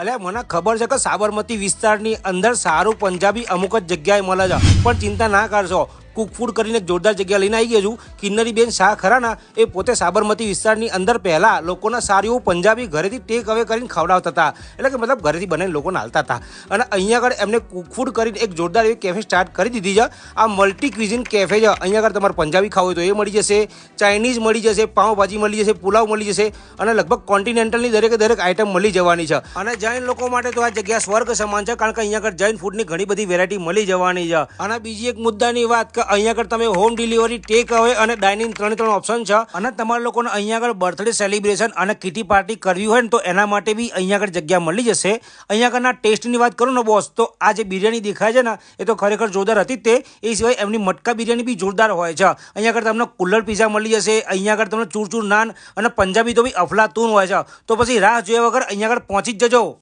અલ્યા મને ખબર છે કે સાબરમતી વિસ્તારની અંદર સારું પંજાબી અમુક જ જગ્યાએ મળે છે, પણ ચિંતા ના કરશો. કુક ફૂડ કરીને એક જોરદાર જગ્યા લઈને આવી ગયો છું. કિન્નરીબેન શાહ ખરા ના, એ પોતે સાબરમતી વિસ્તારની અંદર પહેલાં લોકોના સારું એવું પંજાબી ઘરેથી ટેક અવે કરીને ખવડાવતા હતા. એટલે કે મતલબ ઘરેથી બનાવીને લોકોને હાલતા હતા. અને અહીંયા આગળ એમને કુક ફૂડ કરીને એક જોરદાર એવી કેફે સ્ટાર્ટ કરી દીધી છે. આ મલ્ટી ક્વિઝિન કેફે છે. અહીંયા આગળ તમારે પંજાબી ખાવું હોય તો એ મળી જશે, ચાઇનીઝ મળી જશે, પાઉંભાજી મળી જશે, પુલાવ મળી જશે અને લગભગ કોન્ટિનેન્ટલની દરેક આઈટમ મળી જવાની છે. અને જૈન લોકો માટે તો આ જગ્યા સ્વર્ગ સમાન છે, કારણ કે અહીંયા આગળ જૈન ફૂડની ઘણી બધી વેરાયટી મળી જવાની છે. અને બીજી એક મુદ્દાની વાત કે અહીંયા આગળ તમે હોમ ડિલિવરી, ટેક અવે અને ડાઇનિંગ ત્રણ ઓપ્શન છે. અને તમારા લોકોને અહીંયા આગળ બર્થડે સેલિબ્રેશન અને કિટી પાર્ટી કરવી હોય ને તો એના માટે બી અહીંયા આગળ જગ્યા મળી જશે. અહીંયા આગળના ટેસ્ટની વાત કરું ને બોસ, તો આ જે બિરયાની દેખાય છે ને એ તો ખરેખર જોરદાર હતી જ તે. એ સિવાય એમની મટકા બિરયાની બી જોરદાર હોય છે. અહીંયા આગળ તમને કુલ્લર પીઝા મળી જશે, અહીંયા આગળ તમને ચૂરચૂર નાન અને પંજાબી તો બી અફલાતૂન હોય છે. તો પછી રાહ જોયા વગર અહીંયા આગળ પહોંચી જ જજો.